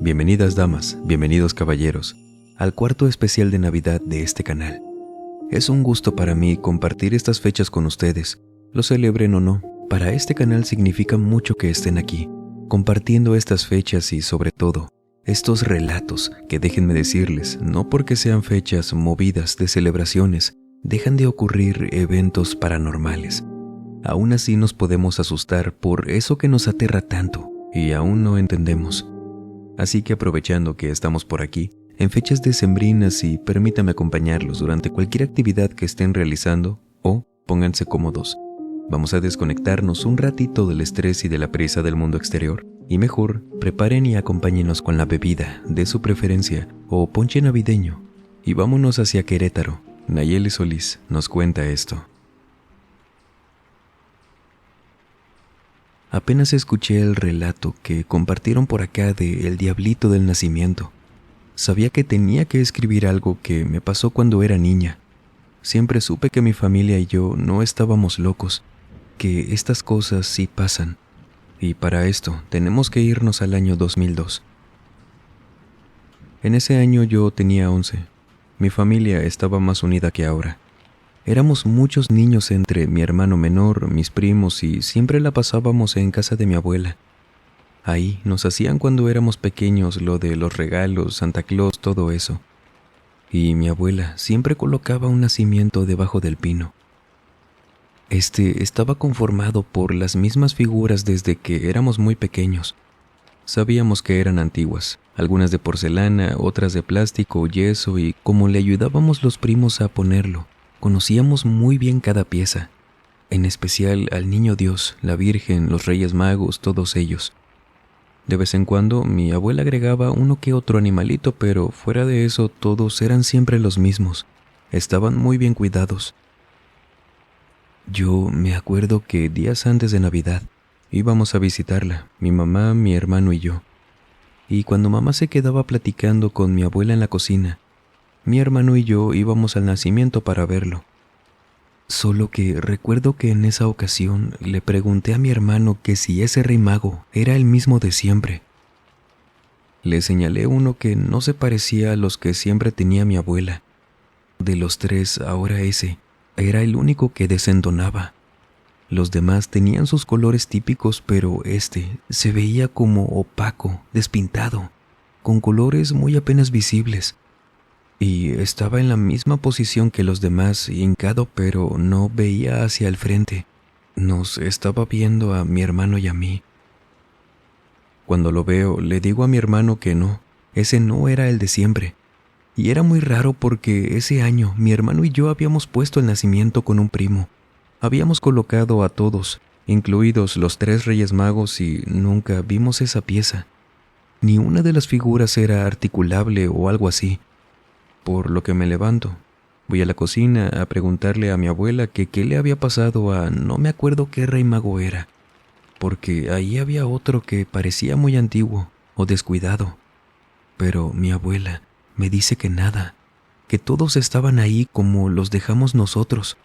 Bienvenidas damas, bienvenidos caballeros, al cuarto especial de Navidad de este canal. Es un gusto para mí compartir estas fechas con ustedes, lo celebren o no. Para este canal significa mucho que estén aquí, compartiendo estas fechas y sobre todo, estos relatos que déjenme decirles, no porque sean fechas movidas de celebraciones, dejan de ocurrir eventos paranormales. Aún así nos podemos asustar por eso que nos aterra tanto y aún no entendemos. Así que aprovechando que estamos por aquí, en fechas decembrinas y permítame acompañarlos durante cualquier actividad que estén realizando o pónganse cómodos. Vamos a desconectarnos un ratito del estrés y de la prisa del mundo exterior y mejor preparen y acompáñenos con la bebida de su preferencia o ponche navideño y vámonos hacia Querétaro. Nayeli Solís nos cuenta esto. Apenas escuché el relato que compartieron por acá de El Diablito del Nacimiento. Sabía que tenía que escribir algo que me pasó cuando era niña. Siempre supe que mi familia y yo no estábamos locos, que estas cosas sí pasan. Y para esto tenemos que irnos al año 2002. En ese año yo tenía 11. Mi familia estaba más unida que ahora. Éramos muchos niños entre mi hermano menor, mis primos y siempre la pasábamos en casa de mi abuela. Ahí nos hacían cuando éramos pequeños lo de los regalos, Santa Claus, todo eso. Y mi abuela siempre colocaba un nacimiento debajo del pino. Este estaba conformado por las mismas figuras desde que éramos muy pequeños. Sabíamos que eran antiguas, algunas de porcelana, otras de plástico o yeso y como le ayudábamos los primos a ponerlo, conocíamos muy bien cada pieza, en especial al Niño Dios, la Virgen, los Reyes Magos, todos ellos. De vez en cuando mi abuela agregaba uno que otro animalito, pero fuera de eso todos eran siempre los mismos. Estaban muy bien cuidados. Yo me acuerdo que días antes de Navidad íbamos a visitarla, mi mamá, mi hermano y yo. Y cuando mamá se quedaba platicando con mi abuela en la cocina, mi hermano y yo íbamos al nacimiento para verlo. Solo que recuerdo que en esa ocasión le pregunté a mi hermano que si ese rey mago era el mismo de siempre. Le señalé uno que no se parecía a los que siempre tenía mi abuela. De los tres, ahora ese era el único que desentonaba. Los demás tenían sus colores típicos, pero este se veía como opaco, despintado, con colores muy apenas visibles. Y estaba en la misma posición que los demás, hincado, pero no veía hacia el frente. Nos estaba viendo a mi hermano y a mí. Cuando lo veo, le digo a mi hermano que no, ese no era el de siempre. Y era muy raro porque ese año mi hermano y yo habíamos puesto el nacimiento con un primo. Habíamos colocado a todos, incluidos los 3 Reyes Magos, y nunca vimos esa pieza. Ni una de las figuras era articulable o algo así. Por lo que me levanto, voy a la cocina a preguntarle a mi abuela que qué le había pasado a no me acuerdo qué rey mago era, porque ahí había otro que parecía muy antiguo o descuidado. Pero mi abuela me dice que nada, que todos estaban ahí como los dejamos nosotros.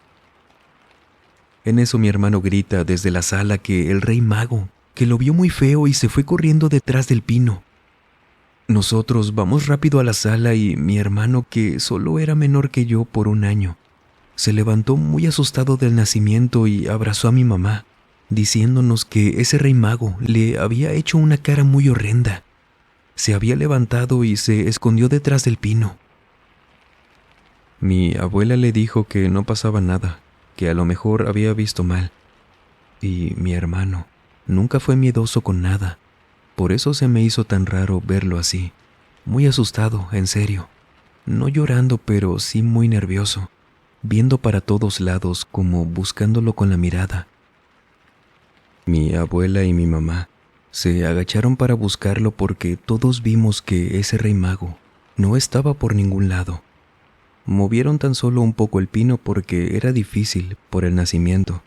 En eso mi hermano grita desde la sala que el rey mago, que lo vio muy feo y se fue corriendo detrás del pino. Nosotros vamos rápido a la sala y mi hermano, que solo era menor que yo por un año, se levantó muy asustado del nacimiento y abrazó a mi mamá, diciéndonos que ese rey mago le había hecho una cara muy horrenda. Se había levantado y se escondió detrás del pino. Mi abuela le dijo que no pasaba nada, que a lo mejor había visto mal. Y mi hermano nunca fue miedoso con nada. Por eso se me hizo tan raro verlo así, muy asustado, en serio. No llorando, pero sí muy nervioso, viendo para todos lados como buscándolo con la mirada. Mi abuela y mi mamá se agacharon para buscarlo porque todos vimos que ese rey mago no estaba por ningún lado. Movieron tan solo un poco el pino porque era difícil por el nacimiento.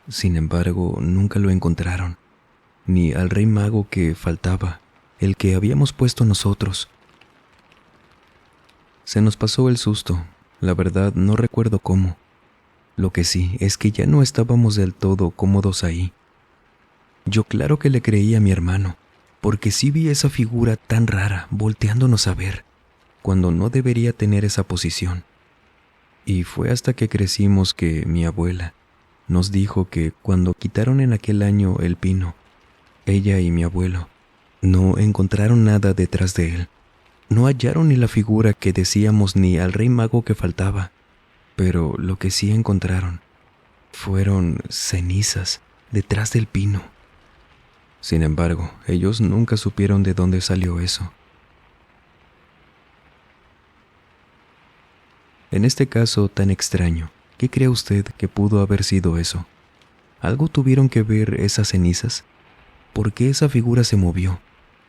Sin embargo, nunca lo encontraron. Ni al rey mago que faltaba, el que habíamos puesto nosotros. Se nos pasó el susto, la verdad no recuerdo cómo. Lo que sí es que ya no estábamos del todo cómodos ahí. Yo claro que le creí a mi hermano, porque sí vi esa figura tan rara volteándonos a ver, cuando no debería tener esa posición. Y fue hasta que crecimos que mi abuela nos dijo que cuando quitaron en aquel año el pino, ella y mi abuelo no encontraron nada detrás de él. No hallaron ni la figura que decíamos ni al rey mago que faltaba, pero lo que sí encontraron fueron cenizas detrás del pino. Sin embargo, ellos nunca supieron de dónde salió eso. En este caso tan extraño, ¿qué cree usted que pudo haber sido eso? ¿Algo tuvieron que ver esas cenizas? ¿Por qué esa figura se movió?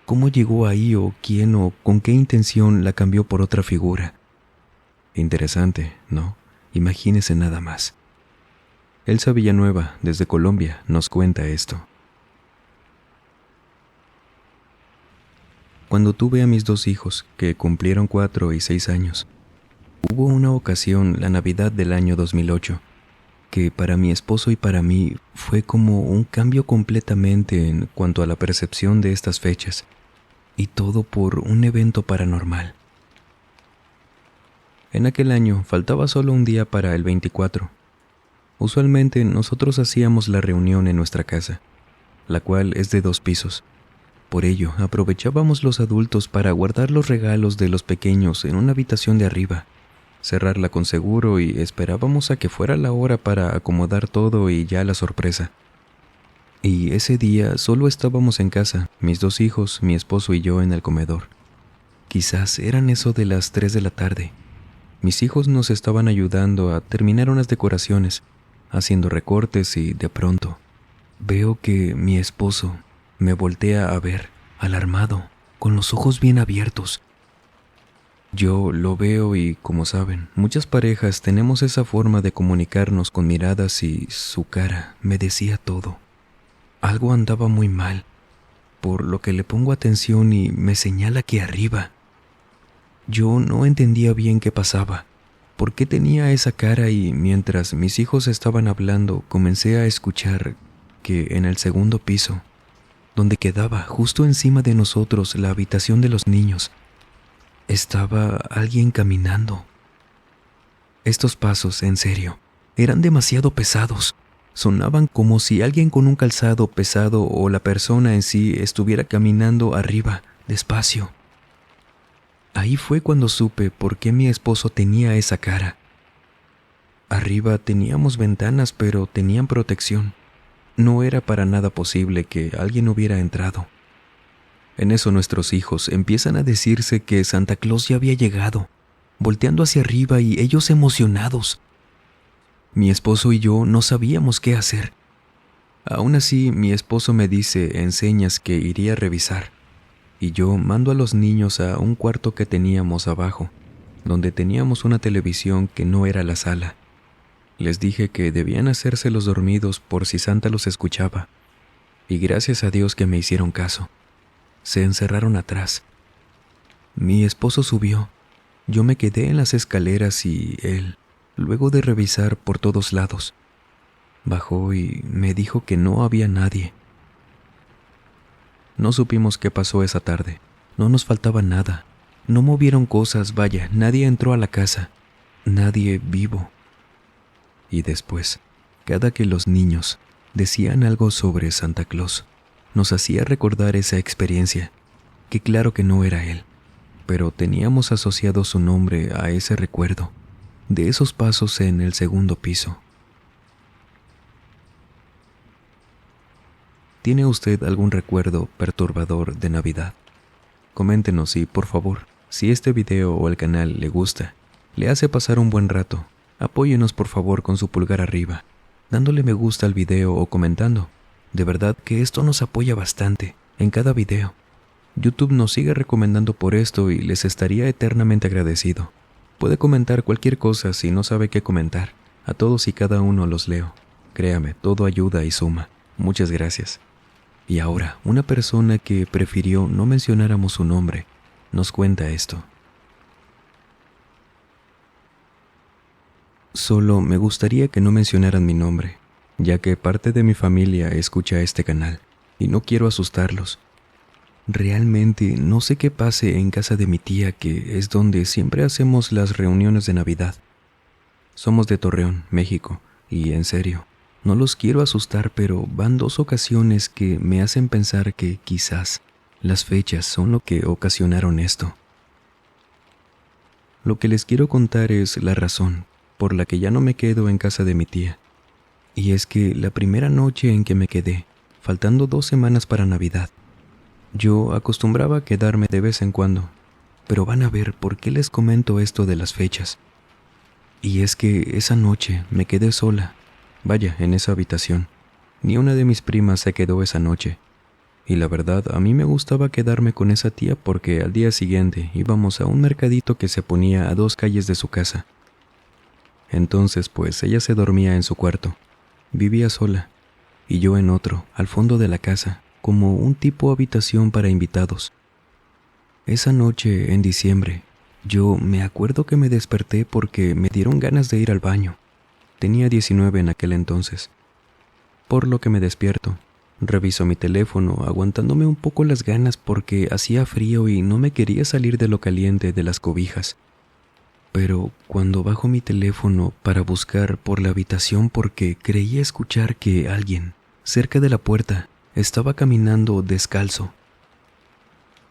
¿Cómo llegó ahí o quién o con qué intención la cambió por otra figura? Interesante, ¿no? Imagínese nada más. Elsa Villanueva, desde Colombia, nos cuenta esto. Cuando tuve a mis 2 hijos, que cumplieron 4 y 6 años, hubo una ocasión, la Navidad del año 2008, que para mi esposo y para mí fue como un cambio completamente en cuanto a la percepción de estas fechas, y todo por un evento paranormal. En aquel año faltaba solo un día para el 24. Usualmente nosotros hacíamos la reunión en nuestra casa, la cual es de 2 pisos. Por ello, aprovechábamos los adultos para guardar los regalos de los pequeños en una habitación de arriba, cerrarla con seguro y esperábamos a que fuera la hora para acomodar todo y ya la sorpresa. Y ese día solo estábamos en casa, mis 2 hijos, mi esposo y yo en el comedor. Quizás eran eso de las 3 de la tarde. Mis hijos nos estaban ayudando a terminar unas decoraciones, haciendo recortes y de pronto veo que mi esposo me voltea a ver, alarmado, con los ojos bien abiertos. Yo lo veo y, como saben, muchas parejas tenemos esa forma de comunicarnos con miradas y su cara me decía todo. Algo andaba muy mal, por lo que le pongo atención y me señala que arriba. Yo no entendía bien qué pasaba, por qué tenía esa cara y mientras mis hijos estaban hablando comencé a escuchar que en el 2º piso, donde quedaba justo encima de nosotros la habitación de los niños, estaba alguien caminando. Estos pasos, en serio, eran demasiado pesados. Sonaban como si alguien con un calzado pesado o la persona en sí estuviera caminando arriba, despacio. Ahí fue cuando supe por qué mi esposo tenía esa cara. Arriba teníamos ventanas, pero tenían protección. No era para nada posible que alguien hubiera entrado. En eso nuestros hijos empiezan a decirse que Santa Claus ya había llegado, volteando hacia arriba y ellos emocionados. Mi esposo y yo no sabíamos qué hacer. Aún así, mi esposo me dice en señas que iría a revisar, y yo mando a los niños a un cuarto que teníamos abajo, donde teníamos una televisión que no era la sala. Les dije que debían hacerse los dormidos por si Santa los escuchaba, y gracias a Dios que me hicieron caso. Se encerraron atrás. Mi esposo subió. Yo me quedé en las escaleras y él, luego de revisar por todos lados, bajó y me dijo que no había nadie. No supimos qué pasó esa tarde. No nos faltaba nada. No movieron cosas, vaya, nadie entró a la casa. Nadie vivo. Y después, cada que los niños decían algo sobre Santa Claus, nos hacía recordar esa experiencia, que claro que no era él, pero teníamos asociado su nombre a ese recuerdo, de esos pasos en el 2º piso. ¿Tiene usted algún recuerdo perturbador de Navidad? Coméntenos y, por favor, si este video o el canal le gusta, le hace pasar un buen rato, apóyenos por favor con su pulgar arriba, dándole me gusta al video o comentando. De verdad que esto nos apoya bastante en cada video. YouTube nos sigue recomendando por esto y les estaría eternamente agradecido. Puede comentar cualquier cosa si no sabe qué comentar. A todos y cada uno los leo. Créame, todo ayuda y suma. Muchas gracias. Y ahora, una persona que prefirió no mencionáramos su nombre, nos cuenta esto. Solo me gustaría que no mencionaran mi nombre, ya que parte de mi familia escucha este canal y no quiero asustarlos. Realmente no sé qué pase en casa de mi tía, que es donde siempre hacemos las reuniones de Navidad. Somos de Torreón, México, y en serio, no los quiero asustar, pero van 2 ocasiones que me hacen pensar que quizás las fechas son lo que ocasionaron esto. Lo que les quiero contar es la razón por la que ya no me quedo en casa de mi tía. Y es que la primera noche en que me quedé, faltando 2 semanas para Navidad, yo acostumbraba a quedarme de vez en cuando, pero van a ver por qué les comento esto de las fechas. Y es que esa noche me quedé sola, vaya, en esa habitación. Ni una de mis primas se quedó esa noche. Y la verdad, a mí me gustaba quedarme con esa tía porque al día siguiente íbamos a un mercadito que se ponía a 2 calles de su casa. Entonces, pues, ella se dormía en su cuarto. Vivía sola, y yo en otro, al fondo de la casa, como un tipo habitación para invitados. Esa noche, en diciembre, yo me acuerdo que me desperté porque me dieron ganas de ir al baño. Tenía 19 en aquel entonces. Por lo que me despierto, reviso mi teléfono, aguantándome un poco las ganas porque hacía frío y no me quería salir de lo caliente de las cobijas. Pero cuando bajo mi teléfono para buscar por la habitación porque creía escuchar que alguien, cerca de la puerta, estaba caminando descalzo.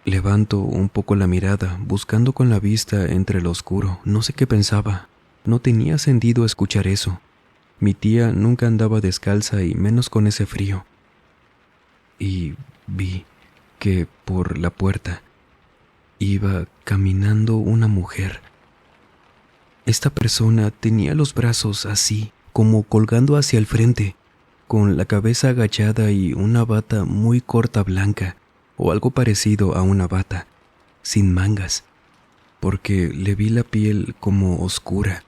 Levanto un poco la mirada, buscando con la vista entre lo oscuro. No sé qué pensaba. No tenía sentido escuchar eso. Mi tía nunca andaba descalza y menos con ese frío. Y vi que por la puerta iba caminando una mujer. Esta persona tenía los brazos así, como colgando hacia el frente, con la cabeza agachada y una bata muy corta blanca, o algo parecido a una bata, sin mangas, porque le vi la piel como oscura,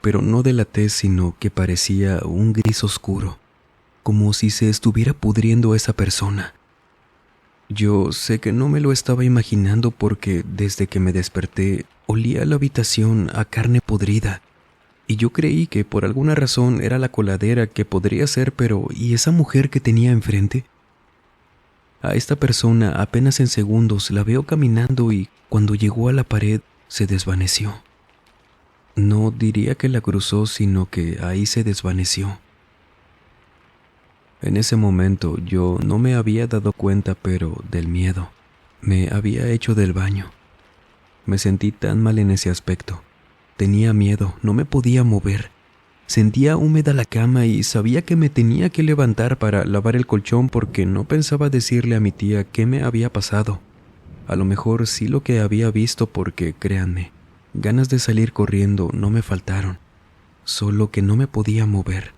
pero no de la tez, sino que parecía un gris oscuro, como si se estuviera pudriendo esa persona. Yo sé que no me lo estaba imaginando porque desde que me desperté olía la habitación a carne podrida, y yo creí que por alguna razón era la coladera, que podría ser, pero ¿y esa mujer que tenía enfrente? A esta persona apenas en segundos la veo caminando y cuando llegó a la pared se desvaneció. No diría que la cruzó, sino que ahí se desvaneció. En ese momento yo no me había dado cuenta, pero del miedo me había hecho del baño. Me sentí tan mal en ese aspecto. Tenía miedo, no me podía mover. Sentía húmeda la cama y sabía que me tenía que levantar para lavar el colchón porque no pensaba decirle a mi tía qué me había pasado. A lo mejor sí lo que había visto porque, créanme, ganas de salir corriendo no me faltaron, solo que no me podía mover.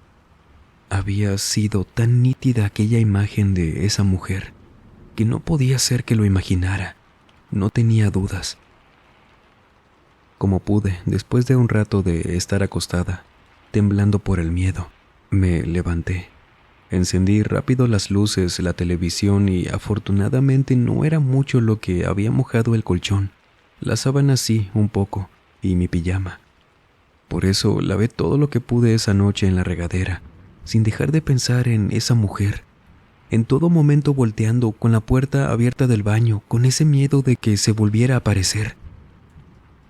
Había sido tan nítida aquella imagen de esa mujer que no podía ser que lo imaginara. No tenía dudas. Como pude, después de un rato de estar acostada, temblando por el miedo, me levanté. Encendí rápido las luces, la televisión y afortunadamente no era mucho lo que había mojado el colchón. La sábana sí, un poco, y mi pijama. Por eso lavé todo lo que pude esa noche en la regadera, sin dejar de pensar en esa mujer, en todo momento volteando con la puerta abierta del baño, con ese miedo de que se volviera a aparecer.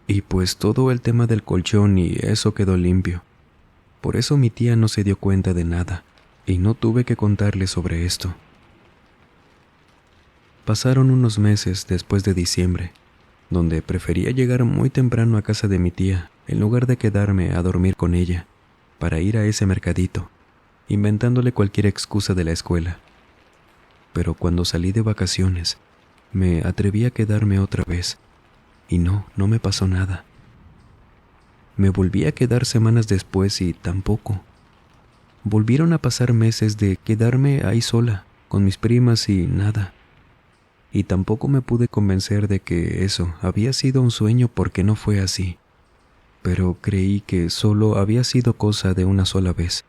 Y pues todo el tema del colchón y eso quedó limpio. Por eso mi tía no se dio cuenta de nada, y no tuve que contarle sobre esto. Pasaron unos meses después de diciembre, donde prefería llegar muy temprano a casa de mi tía, en lugar de quedarme a dormir con ella, para ir a ese mercadito, inventándole cualquier excusa de la escuela. Pero cuando salí de vacaciones, me atreví a quedarme otra vez, y no me pasó nada. Me volví a quedar semanas después y tampoco. Volvieron a pasar meses de quedarme ahí sola, con mis primas y nada. Y tampoco me pude convencer de que eso había sido un sueño porque no fue así. Pero creí que solo había sido cosa de una sola vez.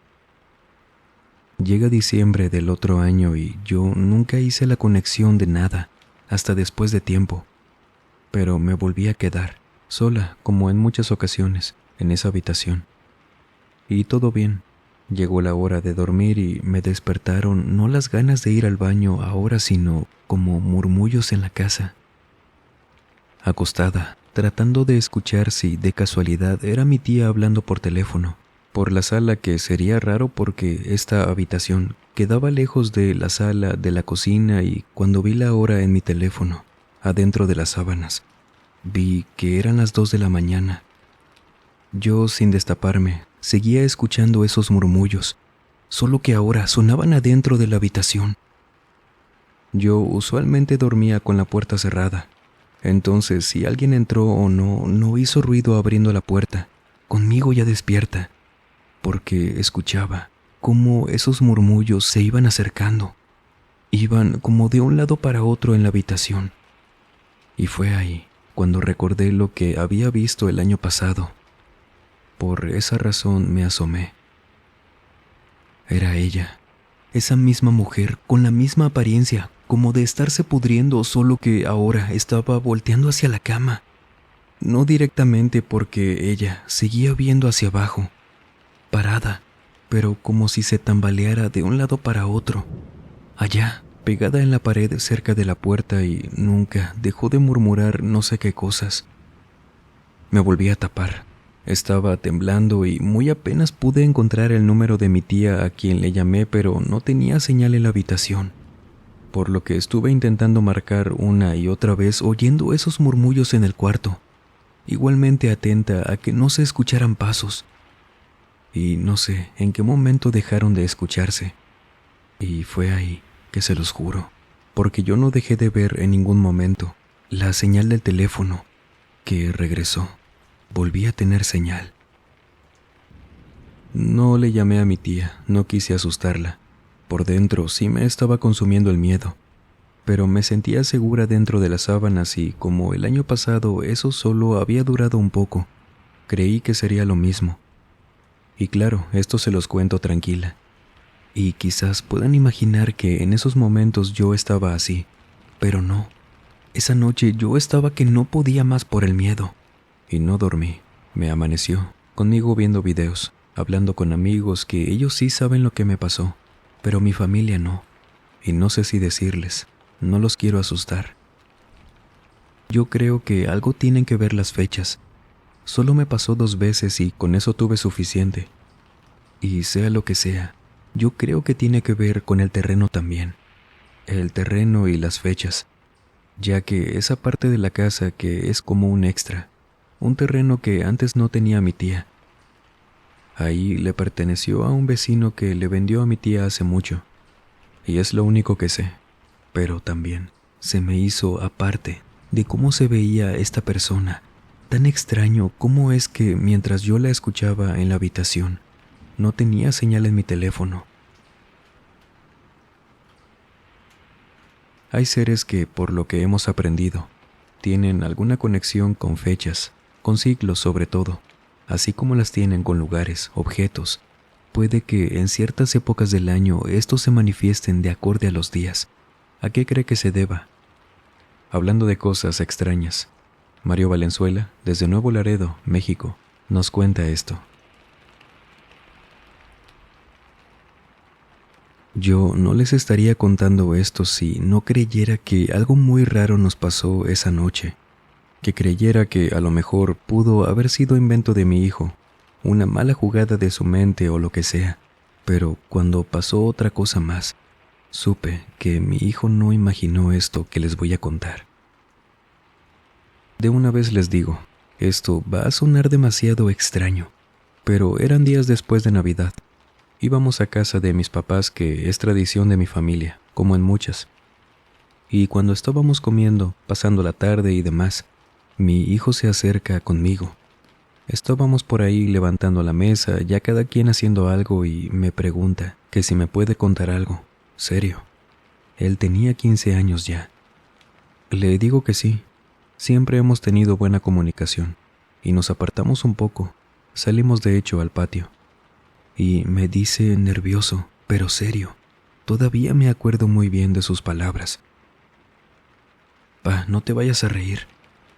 Llega diciembre del otro año y yo nunca hice la conexión de nada, hasta después de tiempo. Pero me volví a quedar, sola, como en muchas ocasiones, en esa habitación. Y todo bien. Llegó la hora de dormir y me despertaron no las ganas de ir al baño ahora, sino como murmullos en la casa. Acostada, tratando de escuchar si de casualidad era mi tía hablando por teléfono, por la sala, que sería raro porque esta habitación quedaba lejos de la sala, de la cocina, y cuando vi la hora en mi teléfono, adentro de las sábanas, vi que eran las 2 de la mañana. Yo, sin destaparme, seguía escuchando esos murmullos, solo que ahora sonaban adentro de la habitación. Yo usualmente dormía con la puerta cerrada, entonces si alguien entró o no, no hizo ruido abriendo la puerta, conmigo ya despierta, porque escuchaba cómo esos murmullos se iban acercando. Iban como de un lado para otro en la habitación. Y fue ahí cuando recordé lo que había visto el año pasado. Por esa razón me asomé. Era ella, esa misma mujer con la misma apariencia, como de estarse pudriendo, solo que ahora estaba volteando hacia la cama. No directamente, porque ella seguía viendo hacia abajo, parada, pero como si se tambaleara de un lado para otro, allá, pegada en la pared cerca de la puerta, y nunca dejó de murmurar no sé qué cosas. Me volví a tapar. Estaba temblando y muy apenas pude encontrar el número de mi tía, a quien le llamé, pero no tenía señal en la habitación, por lo que estuve intentando marcar una y otra vez, oyendo esos murmullos en el cuarto, igualmente atenta a que no se escucharan pasos. Y no sé en qué momento dejaron de escucharse. Y fue ahí que se los juro, porque yo no dejé de ver en ningún momento la señal del teléfono, que regresó. Volví a tener señal. No le llamé a mi tía, no quise asustarla. Por dentro sí me estaba consumiendo el miedo, pero me sentía segura dentro de las sábanas, y como el año pasado eso solo había durado un poco, creí que sería lo mismo. Y claro, esto se los cuento tranquila. Y quizás puedan imaginar que en esos momentos yo estaba así, pero no. Esa noche yo estaba que no podía más por el miedo. Y no dormí. Me amaneció, conmigo viendo videos, hablando con amigos que ellos sí saben lo que me pasó, pero mi familia no. Y no sé si decirles, no los quiero asustar. Yo creo que algo tienen que ver las fechas. Solo me pasó 2 veces y con eso tuve suficiente. Y sea lo que sea, yo creo que tiene que ver con el terreno también. El terreno y las fechas, ya que esa parte de la casa que es como un extra, un terreno que antes no tenía mi tía. Ahí le perteneció a un vecino que le vendió a mi tía hace mucho, y es lo único que sé. Pero también se me hizo aparte de cómo se veía esta persona. Tan extraño cómo es que mientras yo la escuchaba en la habitación, no tenía señal en mi teléfono. Hay seres que, por lo que hemos aprendido, tienen alguna conexión con fechas, con siglos sobre todo, así como las tienen con lugares, objetos. Puede que en ciertas épocas del año estos se manifiesten de acorde a los días. ¿A qué cree que se deba? Hablando de cosas extrañas, Mario Valenzuela, desde Nuevo Laredo, México, nos cuenta esto. Yo no les estaría contando esto si no creyera que algo muy raro nos pasó esa noche, que creyera que a lo mejor pudo haber sido invento de mi hijo, una mala jugada de su mente o lo que sea, pero cuando pasó otra cosa más, supe que mi hijo no imaginó esto que les voy a contar. De una vez les digo, esto va a sonar demasiado extraño, pero eran días después de Navidad. Íbamos a casa de mis papás, que es tradición de mi familia, como en muchas. Y cuando estábamos comiendo, pasando la tarde y demás, mi hijo se acerca conmigo. Estábamos por ahí levantando la mesa, ya cada quien haciendo algo, y me pregunta que si me puede contar algo. Serio. Él tenía 15 años ya. Le digo que sí. Siempre hemos tenido buena comunicación, y nos apartamos un poco. Salimos de hecho al patio. Y me dice nervioso, pero serio. Todavía me acuerdo muy bien de sus palabras. Pa, no te vayas a reír.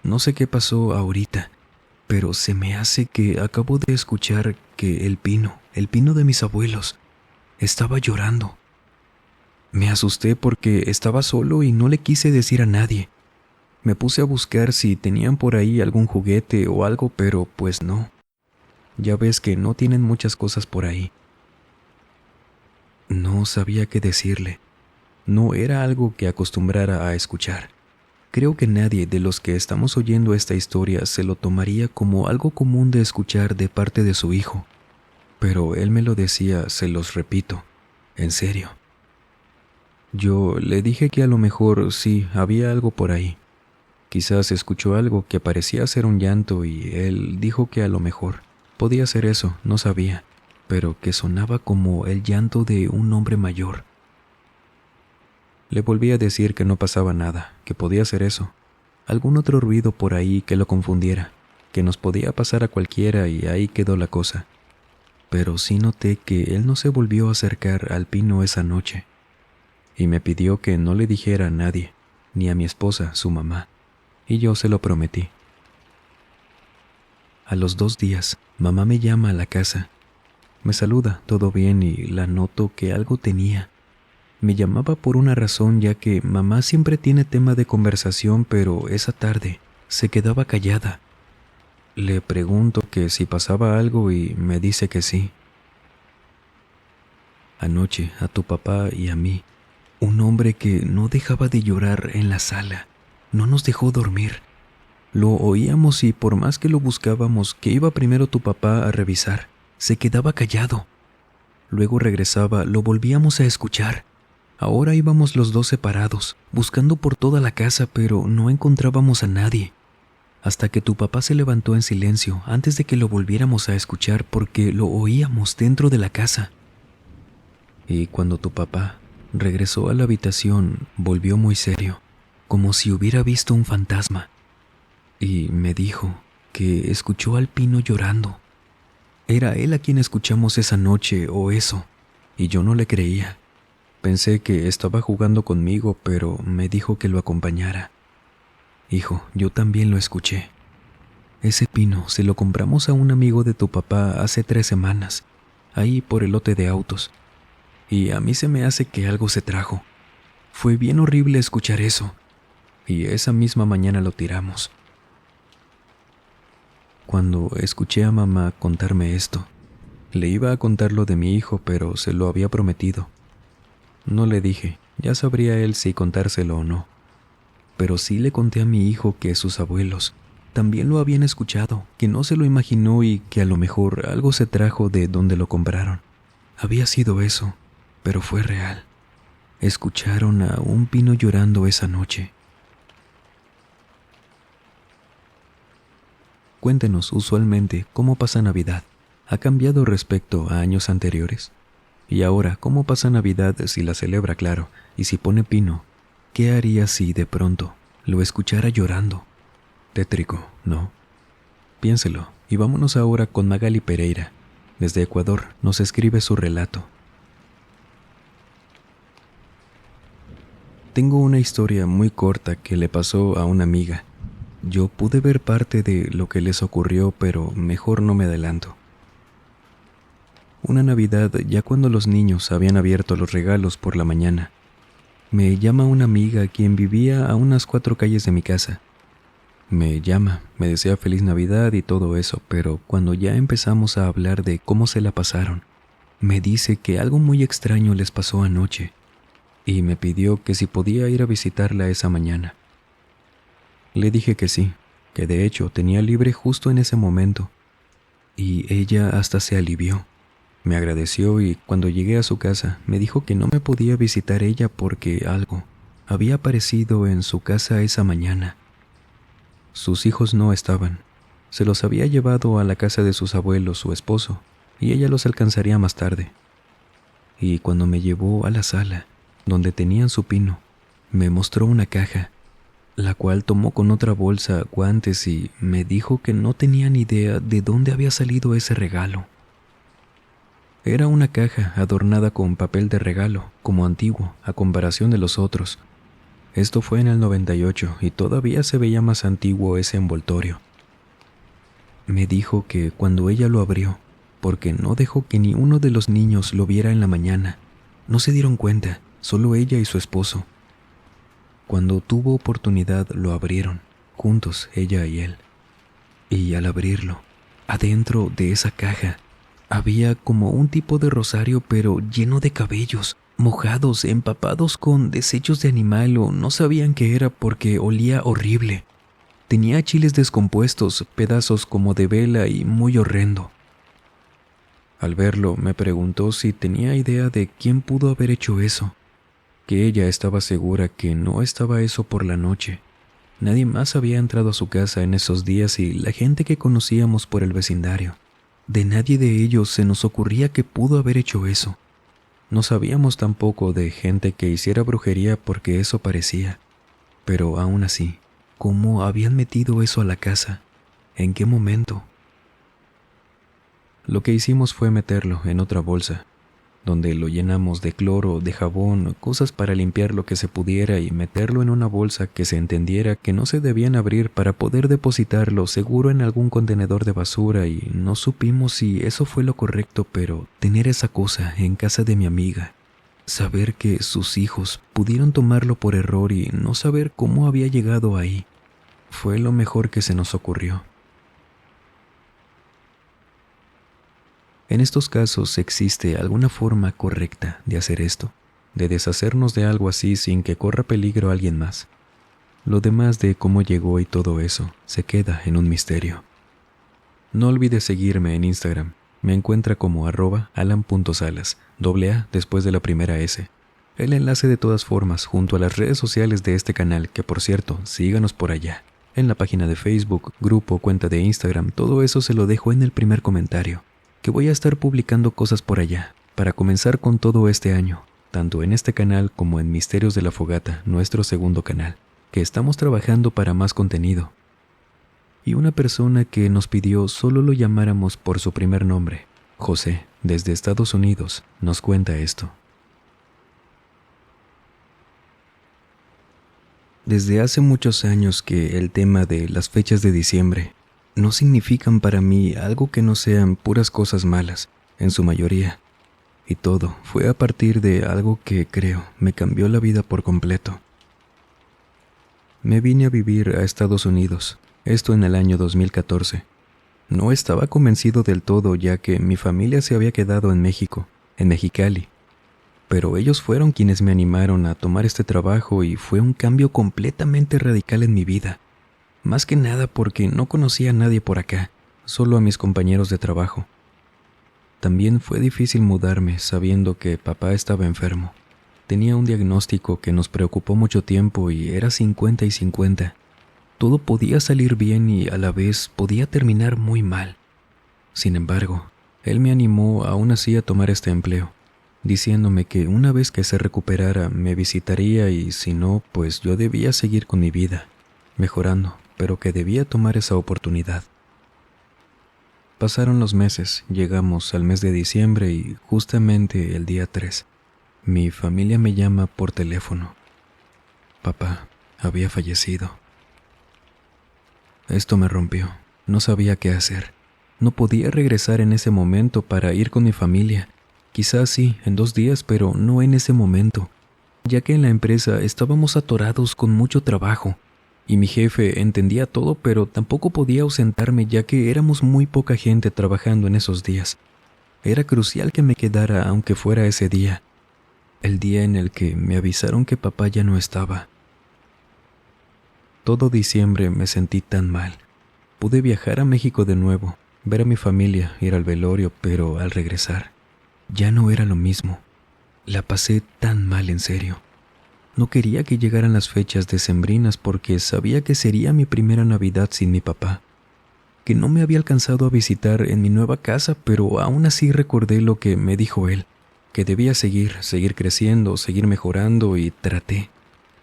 No sé qué pasó ahorita, pero se me hace que acabo de escuchar que el pino de mis abuelos, estaba llorando. Me asusté porque estaba solo y no le quise decir a nadie. Me puse a buscar si tenían por ahí algún juguete o algo, pero pues no. Ya ves que no tienen muchas cosas por ahí. No sabía qué decirle. No era algo que acostumbrara a escuchar. Creo que nadie de los que estamos oyendo esta historia se lo tomaría como algo común de escuchar de parte de su hijo. Pero él me lo decía, se los repito, en serio. Yo le dije que a lo mejor sí, había algo por ahí. Quizás escuchó algo que parecía ser un llanto y él dijo que a lo mejor podía ser eso, no sabía, pero que sonaba como el llanto de un hombre mayor. Le volví a decir que no pasaba nada, que podía ser eso, algún otro ruido por ahí que lo confundiera, que nos podía pasar a cualquiera y ahí quedó la cosa. Pero sí noté que él no se volvió a acercar al pino esa noche, y me pidió que no le dijera a nadie, ni a mi esposa, su mamá, y yo se lo prometí. A los 2 días, mamá me llama a la casa. Me saluda, todo bien, y la noto que algo tenía. Me llamaba por una razón, ya que mamá siempre tiene tema de conversación, pero esa tarde se quedaba callada. Le pregunto que si pasaba algo y me dice que sí. Anoche, a tu papá y a mí, un hombre que no dejaba de llorar en la sala, no nos dejó dormir. Lo oíamos y por más que lo buscábamos, que iba primero tu papá a revisar, se quedaba callado. Luego regresaba, lo volvíamos a escuchar. Ahora íbamos los dos separados, buscando por toda la casa, pero no encontrábamos a nadie. Hasta que tu papá se levantó en silencio antes de que lo volviéramos a escuchar porque lo oíamos dentro de la casa. Y cuando tu papá regresó a la habitación, volvió muy serio, como si hubiera visto un fantasma. Y me dijo que escuchó al pino llorando. Era él a quien escuchamos esa noche o eso, y yo no le creía. Pensé que estaba jugando conmigo, pero me dijo que lo acompañara. Hijo, yo también lo escuché. Ese pino se lo compramos a un amigo de tu papá hace 3 semanas, ahí por el lote de autos. Y a mí se me hace que algo se trajo. Fue bien horrible escuchar eso, y esa misma mañana lo tiramos. Cuando escuché a mamá contarme esto, le iba a contar lo de mi hijo, pero se lo había prometido. No le dije, ya sabría él si contárselo o no. Pero sí le conté a mi hijo que sus abuelos también lo habían escuchado, que no se lo imaginó y que a lo mejor algo se trajo de donde lo compraron. Había sido eso, pero fue real. Escucharon a un pino llorando esa noche. Cuéntenos usualmente cómo pasa Navidad. ¿Ha cambiado respecto a años anteriores? Y ahora, ¿cómo pasa Navidad si la celebra, claro, y si pone pino? ¿Qué haría si, de pronto, lo escuchara llorando? Tétrico, ¿no? Piénselo, y vámonos ahora con Magali Pereira. Desde Ecuador nos escribe su relato. Tengo una historia muy corta que le pasó a una amiga. Yo pude ver parte de lo que les ocurrió, pero mejor no me adelanto. Una Navidad, ya cuando los niños habían abierto los regalos por la mañana, me llama una amiga quien vivía a unas 4 calles de mi casa. Me llama, me desea feliz Navidad y todo eso, pero cuando ya empezamos a hablar de cómo se la pasaron, me dice que algo muy extraño les pasó anoche y me pidió que si podía ir a visitarla esa mañana. Le dije que sí, que de hecho tenía libre justo en ese momento, y ella hasta se alivió. Me agradeció y cuando llegué a su casa me dijo que no me podía visitar ella porque algo había aparecido en su casa esa mañana. Sus hijos no estaban. Se los había llevado a la casa de sus abuelos su esposo y ella los alcanzaría más tarde. Y cuando me llevó a la sala, donde tenían su pino, me mostró una caja, la cual tomó con otra bolsa guantes y me dijo que no tenía ni idea de dónde había salido ese regalo. Era una caja adornada con papel de regalo, como antiguo, a comparación de los otros. Esto fue en el 98 y todavía se veía más antiguo ese envoltorio. Me dijo que cuando ella lo abrió, porque no dejó que ni uno de los niños lo viera en la mañana. No se dieron cuenta, solo ella y su esposo. Cuando tuvo oportunidad lo abrieron, juntos ella y él. Y al abrirlo, adentro de esa caja, había como un tipo de rosario pero lleno de cabellos, mojados, empapados con desechos de animal o no sabían qué era porque olía horrible. Tenía chiles descompuestos, pedazos como de vela y muy horrendo. Al verlo, me preguntó si tenía idea de quién pudo haber hecho eso, que ella estaba segura que no estaba eso por la noche. Nadie más había entrado a su casa en esos días y la gente que conocíamos por el vecindario. De nadie de ellos se nos ocurría que pudo haber hecho eso. No sabíamos tampoco de gente que hiciera brujería porque eso parecía. Pero aún así, ¿cómo habían metido eso a la casa? ¿En qué momento? Lo que hicimos fue meterlo en otra bolsa, donde lo llenamos de cloro, de jabón, cosas para limpiar lo que se pudiera y meterlo en una bolsa que se entendiera que no se debían abrir para poder depositarlo seguro en algún contenedor de basura y no supimos si eso fue lo correcto, pero tener esa cosa en casa de mi amiga, saber que sus hijos pudieron tomarlo por error y no saber cómo había llegado ahí, fue lo mejor que se nos ocurrió. En estos casos existe alguna forma correcta de hacer esto, de deshacernos de algo así sin que corra peligro a alguien más. Lo demás de cómo llegó y todo eso se queda en un misterio. No olvides seguirme en Instagram. Me encuentra como @alan.salas, A después de la primera S. El enlace de todas formas junto a las redes sociales de este canal, que por cierto, síganos por allá. En la página de Facebook, grupo, cuenta de Instagram, todo eso se lo dejo en el primer comentario. Que voy a estar publicando cosas por allá, para comenzar con todo este año, tanto en este canal como en Misterios de la Fogata, nuestro segundo canal, que estamos trabajando para más contenido. Y una persona que nos pidió solo lo llamáramos por su primer nombre, José, desde Estados Unidos, nos cuenta esto. Desde hace muchos años que el tema de las fechas de diciembre no significan para mí algo que no sean puras cosas malas, en su mayoría. Y todo fue a partir de algo que creo me cambió la vida por completo. Me vine a vivir a Estados Unidos, esto en el año 2014. No estaba convencido del todo ya que mi familia se había quedado en México, en Mexicali. Pero ellos fueron quienes me animaron a tomar este trabajo y fue un cambio completamente radical en mi vida. Más que nada porque no conocía a nadie por acá, solo a mis compañeros de trabajo. También fue difícil mudarme sabiendo que papá estaba enfermo. Tenía un diagnóstico que nos preocupó mucho tiempo y era 50 y 50. Todo podía salir bien y a la vez podía terminar muy mal. Sin embargo, él me animó aún así a tomar este empleo, diciéndome que una vez que se recuperara me visitaría y si no, pues yo debía seguir con mi vida, mejorando, pero que debía tomar esa oportunidad. Pasaron los meses, llegamos al mes de diciembre y justamente el día 3, mi familia me llama por teléfono. Papá había fallecido. Esto me rompió, no sabía qué hacer. No podía regresar en ese momento para ir con mi familia. Quizás sí, en 2 días, pero no en ese momento, ya que en la empresa estábamos atorados con mucho trabajo. Y mi jefe entendía todo, pero tampoco podía ausentarme ya que éramos muy poca gente trabajando en esos días. Era crucial que me quedara aunque fuera ese día, el día en el que me avisaron que papá ya no estaba. Todo diciembre me sentí tan mal. Pude viajar a México de nuevo, ver a mi familia, ir al velorio, pero al regresar, ya no era lo mismo. La pasé tan mal, en serio. No quería que llegaran las fechas decembrinas porque sabía que sería mi primera Navidad sin mi papá, que no me había alcanzado a visitar en mi nueva casa, pero aún así recordé lo que me dijo él, que debía seguir creciendo, seguir mejorando y traté,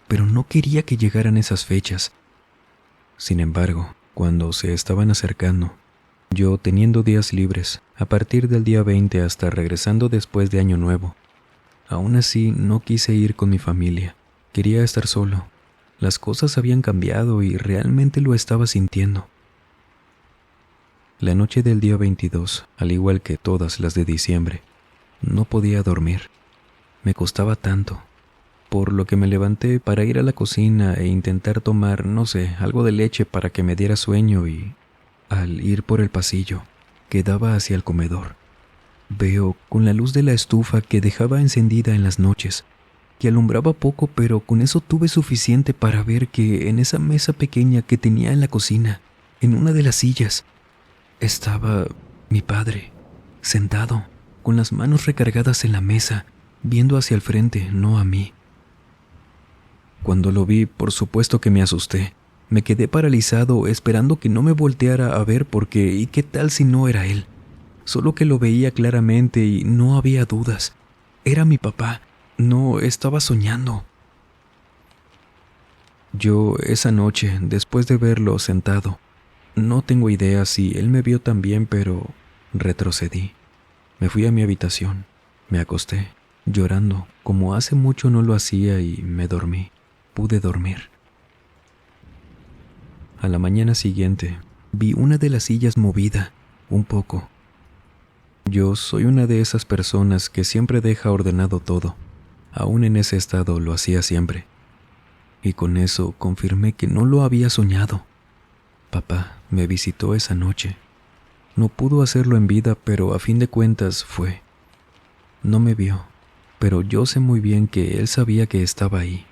pero no quería que llegaran esas fechas. Sin embargo, cuando se estaban acercando, yo teniendo días libres, a partir del día 20 hasta regresando después de Año Nuevo, aún así no quise ir con mi familia. Quería estar solo. Las cosas habían cambiado y realmente lo estaba sintiendo. La noche del día 22, al igual que todas las de diciembre, no podía dormir. Me costaba tanto, por lo que me levanté para ir a la cocina e intentar tomar, no sé, algo de leche para que me diera sueño y, al ir por el pasillo, que daba hacia el comedor, veo con la luz de la estufa que dejaba encendida en las noches, que alumbraba poco, pero con eso tuve suficiente para ver que en esa mesa pequeña que tenía en la cocina, en una de las sillas, estaba mi padre, sentado, con las manos recargadas en la mesa, viendo hacia el frente, no a mí. Cuando lo vi, por supuesto que me asusté. Me quedé paralizado, esperando que no me volteara a ver porque ¿y qué tal si no era él? Solo que lo veía claramente y no había dudas. Era mi papá, no estaba soñando. Yo, esa noche, después de verlo sentado, no tengo idea si él me vio también, pero retrocedí. Me fui a mi habitación, me acosté, llorando, como hace mucho no lo hacía, y me dormí. Pude dormir. A la mañana siguiente, vi una de las sillas movida, un poco. Yo soy una de esas personas que siempre deja ordenado todo. Aún en ese estado lo hacía siempre. Y con eso confirmé que no lo había soñado. Papá me visitó esa noche. No pudo hacerlo en vida, pero a fin de cuentas fue. No me vio, pero yo sé muy bien que él sabía que estaba ahí.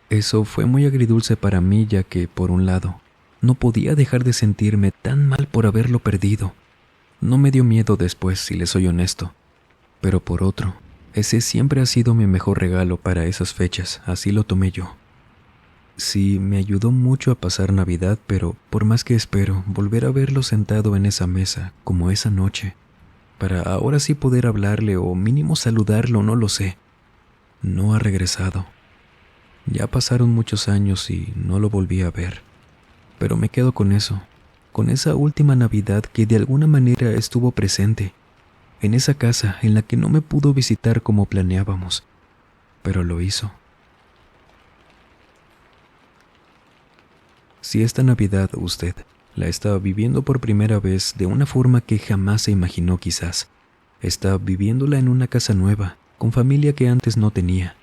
Eso fue muy agridulce para mí, ya que, por un lado, no podía dejar de sentirme tan mal por haberlo perdido. No me dio miedo después, si le soy honesto. Pero por otro, ese siempre ha sido mi mejor regalo para esas fechas, así lo tomé yo. Sí, me ayudó mucho a pasar Navidad, pero por más que espero volver a verlo sentado en esa mesa, como esa noche, para ahora sí poder hablarle o mínimo saludarlo, no lo sé. No ha regresado. Ya pasaron muchos años y no lo volví a ver. Pero me quedo con eso, con esa última Navidad que de alguna manera estuvo presente, en esa casa en la que no me pudo visitar como planeábamos, pero lo hizo. Si esta Navidad usted la está viviendo por primera vez de una forma que jamás se imaginó quizás, está viviéndola en una casa nueva, con familia que antes no tenía,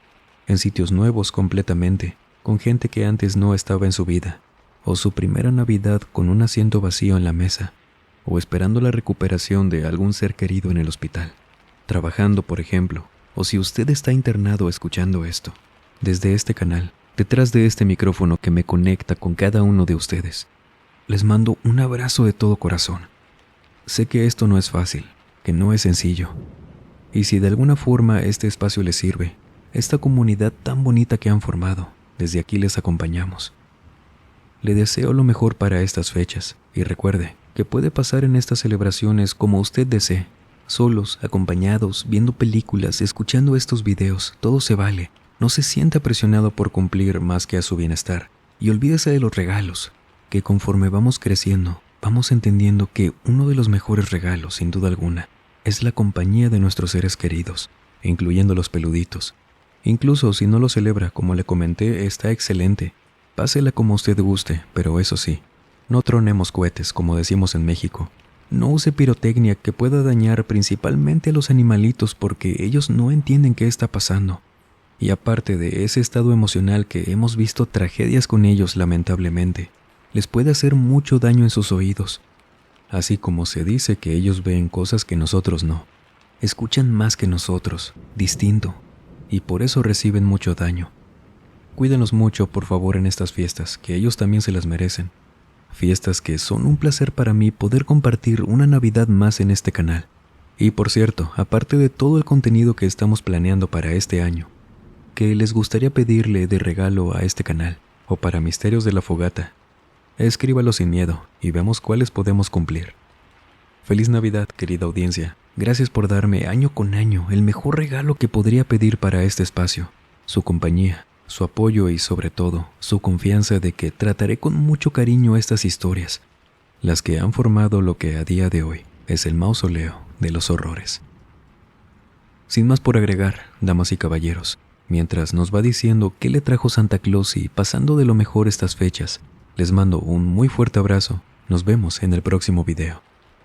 en sitios nuevos completamente, con gente que antes no estaba en su vida, o su primera Navidad con un asiento vacío en la mesa, o esperando la recuperación de algún ser querido en el hospital, trabajando, por ejemplo, o si usted está internado escuchando esto, desde este canal, detrás de este micrófono que me conecta con cada uno de ustedes, les mando un abrazo de todo corazón. Sé que esto no es fácil, que no es sencillo, y si de alguna forma este espacio les sirve, esta comunidad tan bonita que han formado, desde aquí les acompañamos. Le deseo lo mejor para estas fechas y recuerde que puede pasar en estas celebraciones como usted desee, solos, acompañados, viendo películas, escuchando estos videos, todo se vale. No se sienta presionado por cumplir más que a su bienestar y olvídese de los regalos, que conforme vamos creciendo, vamos entendiendo que uno de los mejores regalos, sin duda alguna, es la compañía de nuestros seres queridos, incluyendo los peluditos. Incluso si no lo celebra, como le comenté, está excelente. Pásela como usted guste, pero eso sí, no tronemos cohetes, como decimos en México. No use pirotecnia que pueda dañar principalmente a los animalitos porque ellos no entienden qué está pasando. Y aparte de ese estado emocional que hemos visto tragedias con ellos lamentablemente, les puede hacer mucho daño en sus oídos. Así como se dice que ellos ven cosas que nosotros no. Escuchan más que nosotros, distinto. Y por eso reciben mucho daño. Cuídenos mucho, por favor, en estas fiestas, que ellos también se las merecen. Fiestas que son un placer para mí poder compartir una Navidad más en este canal. Y por cierto, aparte de todo el contenido que estamos planeando para este año, que les gustaría pedirle de regalo a este canal, o para Misterios de la Fogata, escríbalo sin miedo y veamos cuáles podemos cumplir. Feliz Navidad, querida audiencia. Gracias por darme año con año el mejor regalo que podría pedir para este espacio, su compañía, su apoyo y sobre todo, su confianza de que trataré con mucho cariño estas historias, las que han formado lo que a día de hoy es el mausoleo de los horrores. Sin más por agregar, damas y caballeros, mientras nos va diciendo qué le trajo Santa Claus y pasando de lo mejor estas fechas, les mando un muy fuerte abrazo Nos vemos en el próximo video.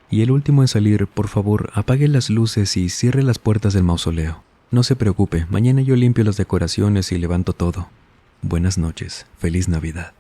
Y el último en salir, por favor, apague las luces y cierre las puertas del mausoleo. No se preocupe, mañana yo limpio las decoraciones y levanto todo. Buenas noches, feliz Navidad.